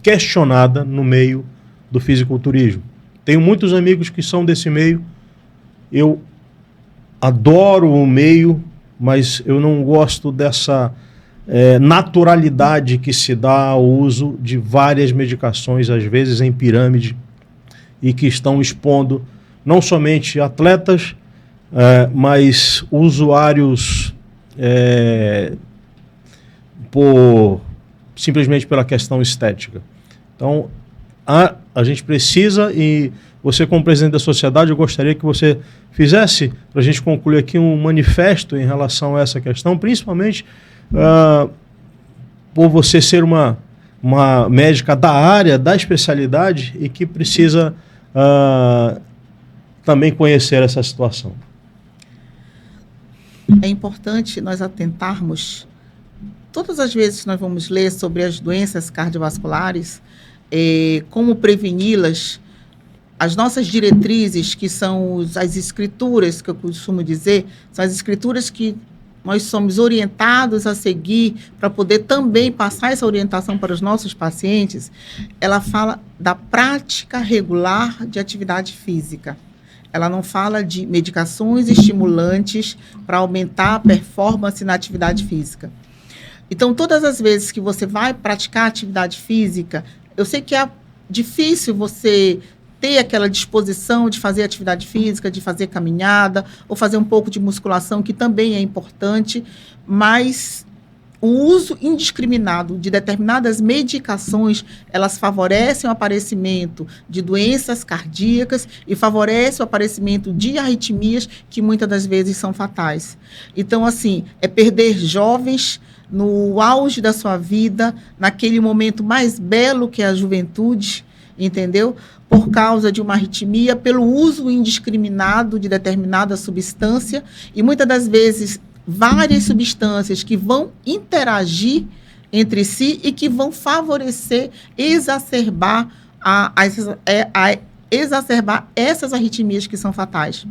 questionada no meio do fisiculturismo. Tenho muitos amigos que são desse meio, eu adoro o meio, mas eu não gosto dessa naturalidade que se dá ao uso de várias medicações, às vezes em pirâmide, e que estão expondo não somente atletas, mas usuários simplesmente pela questão estética. Então, a gente precisa, e você como presidente da sociedade, eu gostaria que você fizesse, para a gente concluir aqui, um manifesto em relação a essa questão, principalmente por você ser uma médica da área, da especialidade, e que precisa também conhecer essa situação. É importante nós atentarmos, todas as vezes que nós vamos ler sobre as doenças cardiovasculares, como preveni-las, as nossas diretrizes, que são as escrituras, que eu costumo dizer, são as escrituras que nós somos orientados a seguir para poder também passar essa orientação para os nossos pacientes. Ela fala da prática regular de atividade física. Ela não fala de medicações estimulantes para aumentar a performance na atividade física. Então, todas as vezes que você vai praticar atividade física, eu sei que é difícil você ter aquela disposição de fazer atividade física, de fazer caminhada, ou fazer um pouco de musculação, que também é importante, mas o uso indiscriminado de determinadas medicações, elas favorecem o aparecimento de doenças cardíacas e favorecem o aparecimento de arritmias, que muitas das vezes são fatais. Então, assim, é perder jovens no auge da sua vida, naquele momento mais belo que é a juventude, entendeu? Por causa de uma arritmia, pelo uso indiscriminado de determinada substância, e muitas das vezes várias substâncias que vão interagir entre si e que vão favorecer, exacerbar essas arritmias que são fatais.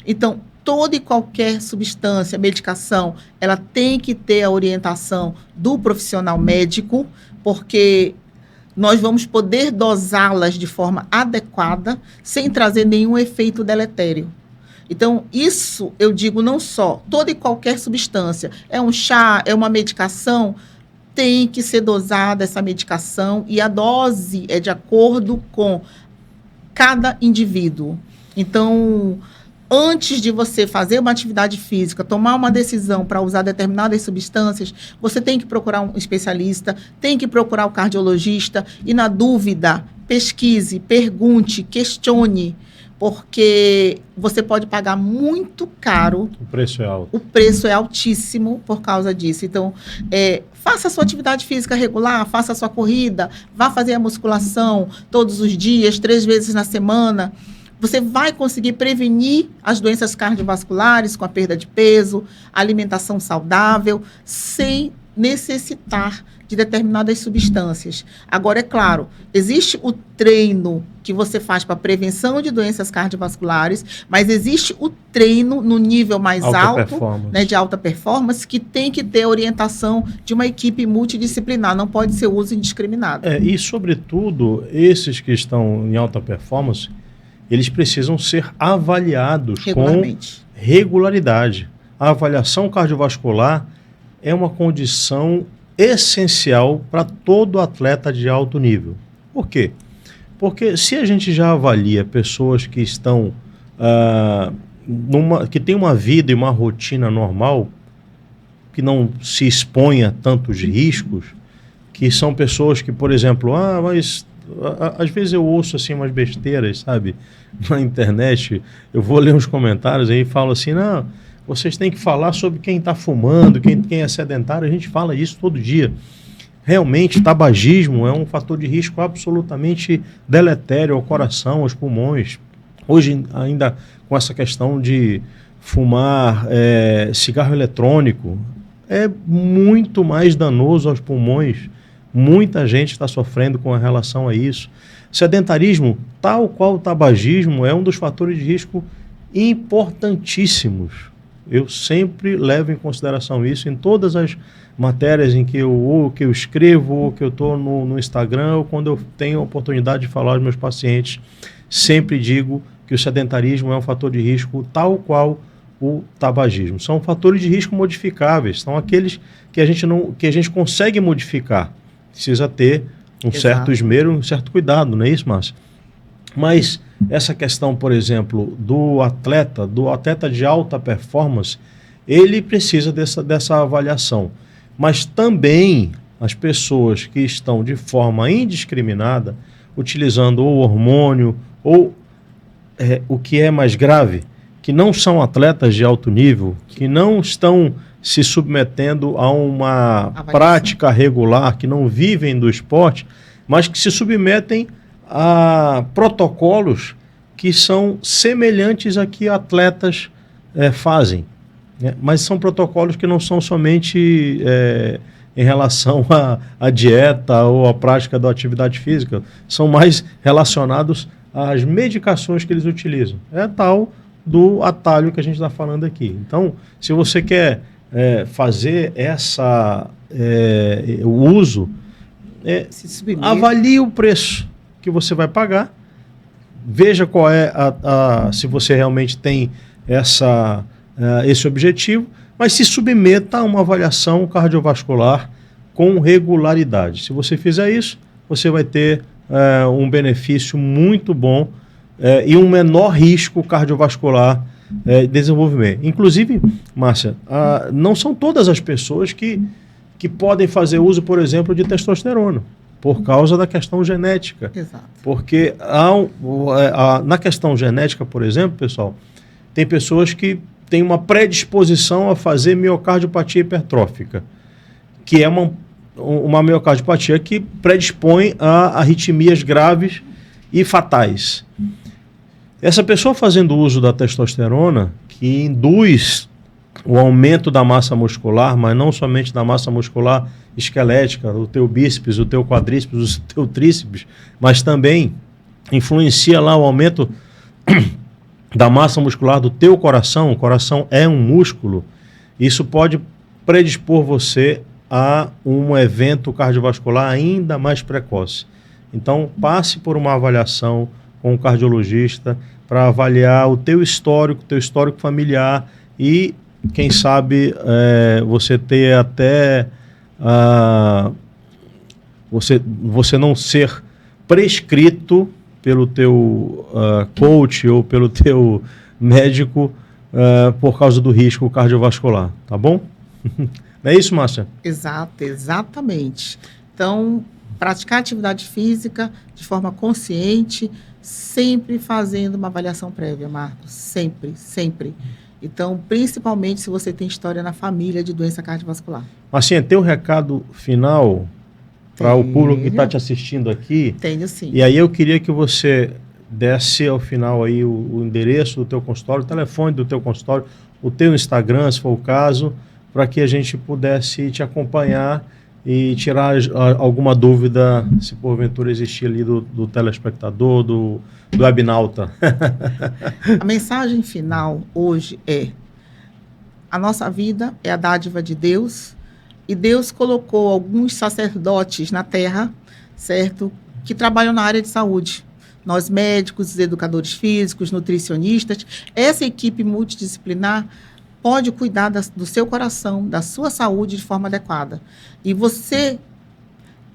Então, toda e qualquer substância, medicação, ela tem que ter a orientação do profissional médico, porque nós vamos poder dosá-las de forma adequada, sem trazer nenhum efeito deletério. Então, isso eu digo não só, toda e qualquer substância, é um chá, é uma medicação, tem que ser dosada essa medicação e a dose é de acordo com cada indivíduo. Então, antes de você fazer uma atividade física, tomar uma decisão para usar determinadas substâncias, você tem que procurar um especialista, tem que procurar o cardiologista e, na dúvida, pesquise, pergunte, questione, porque você pode pagar muito caro. O preço é alto. O preço é altíssimo por causa disso. Então, faça a sua atividade física regular, faça a sua corrida, vá fazer a musculação todos os dias, 3 vezes na semana. Você vai conseguir prevenir as doenças cardiovasculares com a perda de peso, alimentação saudável, sem necessitar de determinadas substâncias. Agora, é claro, existe o treino que você faz para prevenção de doenças cardiovasculares, mas existe o treino no nível mais alto, né, de alta performance, que tem que ter orientação de uma equipe multidisciplinar, não pode ser uso indiscriminado. E, sobretudo, esses que estão em alta performance, eles precisam ser avaliados com regularidade. A avaliação cardiovascular é uma condição essencial para todo atleta de alto nível. Por quê? Porque se a gente já avalia pessoas que estão que têm uma vida e uma rotina normal, que não se expõe a tantos riscos, que são pessoas que, por exemplo, mas às vezes eu ouço assim umas besteiras, sabe, na internet, eu vou ler uns comentários aí e falo assim, não, vocês têm que falar sobre quem está fumando, quem é sedentário, a gente fala isso todo dia. Realmente, tabagismo é um fator de risco absolutamente deletério ao coração, aos pulmões. Hoje, ainda com essa questão de fumar cigarro eletrônico, é muito mais danoso aos pulmões. Muita gente está sofrendo com relação a isso. Sedentarismo, tal qual o tabagismo, é um dos fatores de risco importantíssimos. Eu sempre levo em consideração isso em todas as matérias em que eu escrevo, ou que eu estou no Instagram, ou quando eu tenho a oportunidade de falar aos meus pacientes. Sempre digo que o sedentarismo é um fator de risco tal qual o tabagismo. São fatores de risco modificáveis, são aqueles que a gente consegue modificar. Precisa ter um certo esmero, um certo cuidado, não é isso, Márcia? Mas essa questão, por exemplo, do atleta de alta performance, ele precisa dessa avaliação. Mas também as pessoas que estão de forma indiscriminada, utilizando ou hormônio, ou o que é mais grave, que não são atletas de alto nível, que não estão se submetendo a uma prática regular, que não vivem do esporte, mas que se submetem a protocolos que são semelhantes a que atletas fazem. Mas são protocolos que não são somente em relação à dieta ou à prática da atividade física, são mais relacionados as medicações que eles utilizam. É tal do atalho que a gente está falando aqui. Então, se você quer fazer o uso, avalie o preço que você vai pagar, veja qual é se você realmente tem esse objetivo, mas se submeta a uma avaliação cardiovascular com regularidade. Se você fizer isso, você vai ter um benefício muito bom e um menor risco cardiovascular de desenvolvimento. Inclusive, Márcia, não são todas as pessoas que podem fazer uso, por exemplo, de testosterona, por causa da questão genética. Exato. Porque na questão genética, por exemplo, pessoal, tem pessoas que têm uma predisposição a fazer miocardiopatia hipertrófica, que é uma miocardiopatia que predispõe a arritmias graves e fatais. Essa pessoa fazendo uso da testosterona, que induz o aumento da massa muscular, mas não somente da massa muscular esquelética, o teu bíceps, o teu quadríceps, o teu tríceps, mas também influencia lá o aumento da massa muscular do teu coração. O coração é um músculo. Isso pode predispor você a um evento cardiovascular ainda mais precoce. Então, passe por uma avaliação com um cardiologista para avaliar o teu histórico familiar e, quem sabe, você ter até você não ser prescrito pelo teu coach ou pelo teu médico por causa do risco cardiovascular, tá bom? Não é isso, Márcia? Exato, exatamente. Então, praticar atividade física de forma consciente, sempre fazendo uma avaliação prévia, Marcos, sempre, sempre. Então, principalmente se você tem história na família de doença cardiovascular. Marcinha, tem um recado final para o público que está te assistindo aqui? Tenho, sim. E aí eu queria que você desse ao final aí o endereço do teu consultório, o telefone do teu consultório, o teu Instagram, se for o caso, para que a gente pudesse te acompanhar e tirar alguma dúvida, se porventura existir ali do telespectador, do webnauta. A mensagem final hoje é: a nossa vida é a dádiva de Deus, e Deus colocou alguns sacerdotes na terra, certo, que trabalham na área de saúde. Nós médicos, educadores físicos, nutricionistas, essa equipe multidisciplinar pode cuidar do seu coração, da sua saúde de forma adequada. E você,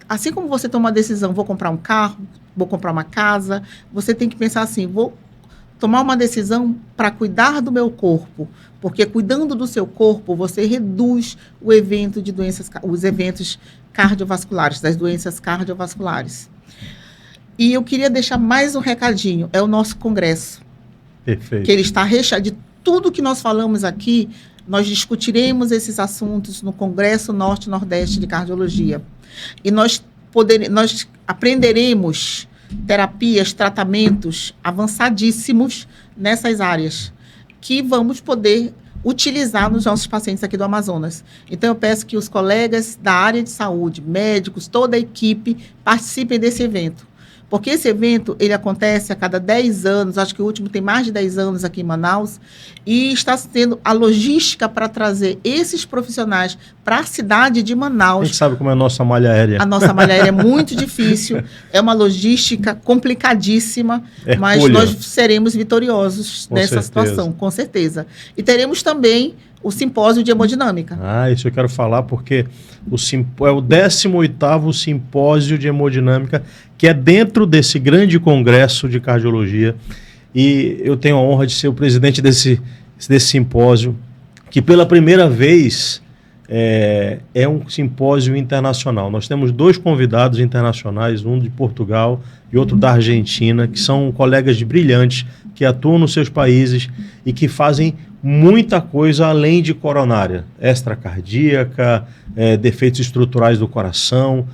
assim como você toma uma decisão, vou comprar um carro, vou comprar uma casa, você tem que pensar assim, vou tomar uma decisão para cuidar do meu corpo, porque cuidando do seu corpo, você reduz os eventos cardiovasculares, das doenças cardiovasculares. E eu queria deixar mais um recadinho, é o nosso congresso. Perfeito. Que ele está recheado de tudo que nós falamos aqui. Nós discutiremos esses assuntos no Congresso Norte-Nordeste de Cardiologia. E nós aprenderemos terapias, tratamentos avançadíssimos nessas áreas, que vamos poder utilizar nos nossos pacientes aqui do Amazonas. Então, eu peço que os colegas da área de saúde, médicos, toda a equipe, participem desse evento. Porque esse evento, ele acontece a cada 10 anos, acho que o último tem mais de 10 anos aqui em Manaus, e está sendo a logística para trazer esses profissionais para a cidade de Manaus. A gente sabe como é a nossa malha aérea. A nossa malha aérea é muito difícil, é uma logística complicadíssima, mas nós seremos vitoriosos nessa situação, com certeza. E teremos também o simpósio de hemodinâmica. Isso eu quero falar, porque é o 18º simpósio de hemodinâmica, que é dentro desse grande congresso de cardiologia, e eu tenho a honra de ser o presidente desse simpósio, que pela primeira vez é um simpósio internacional. Nós temos 2 convidados internacionais, um de Portugal e outro da Argentina, que são colegas brilhantes, que atuam nos seus países e que fazem muita coisa além de coronária, extracardíaca, defeitos estruturais do coração.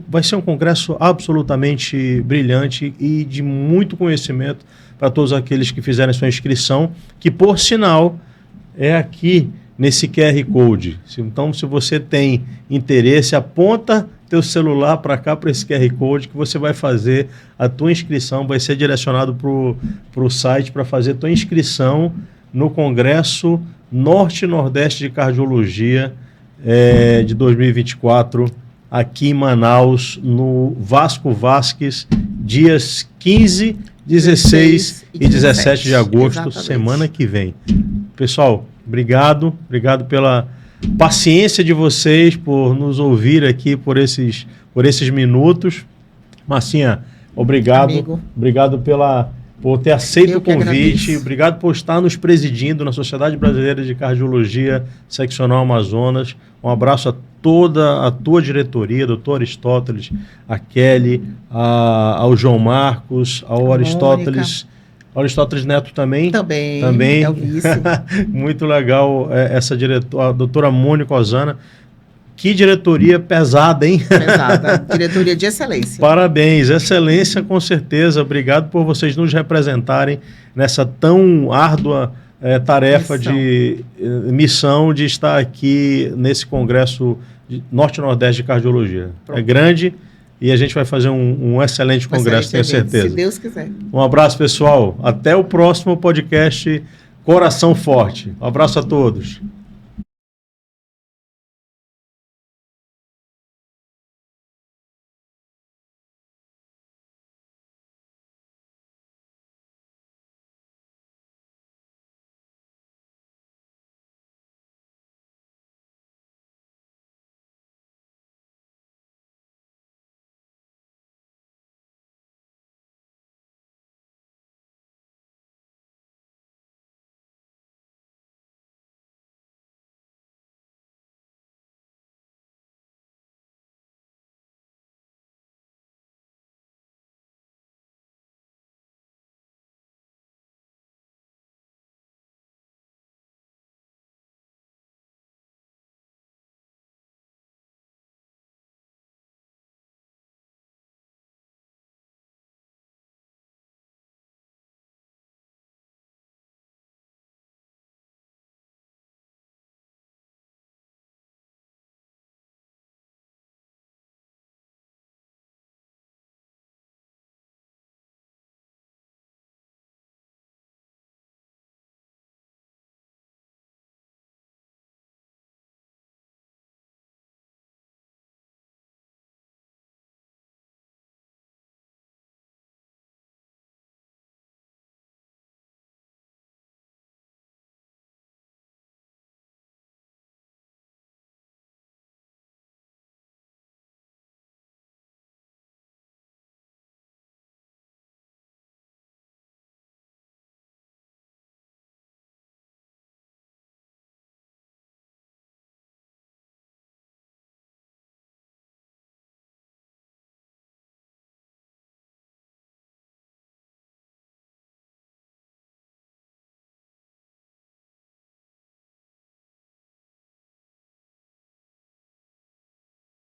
Vai ser um congresso absolutamente brilhante e de muito conhecimento para todos aqueles que fizerem sua inscrição, que, por sinal, é aqui nesse QR Code. Então, se você tem interesse, aponta teu celular para cá, para esse QR Code, que você vai fazer a tua inscrição, vai ser direcionado para o site para fazer tua inscrição no Congresso Norte e Nordeste de Cardiologia de 2024, aqui em Manaus, no Vasco Vasques, dias 15, 16 e 17 de agosto, exatamente, semana que vem. Pessoal, obrigado pela paciência de vocês, por nos ouvir aqui por esses minutos. Marcinha, obrigado. Amigo. Obrigado por ter aceito o convite. Obrigado por estar nos presidindo na Sociedade Brasileira de Cardiologia Seccional Amazonas. Um abraço a toda a tua diretoria, doutor Aristóteles, a Kelly, ao João Marcos, ao Aristóteles Neto também. Também. É o vice. Muito legal essa diretora, a doutora Mônica Ozana. Que diretoria pesada, hein? Pesada. Diretoria de excelência. Parabéns. Excelência, com certeza. Obrigado por vocês nos representarem nessa tão árdua tarefa de missão de estar aqui nesse Congresso Norte e Nordeste de Cardiologia. Pronto. É grande e a gente vai fazer um excelente congresso, tenho certeza. Se Deus quiser. Um abraço, pessoal. Até o próximo podcast Coração Forte. Um abraço a todos.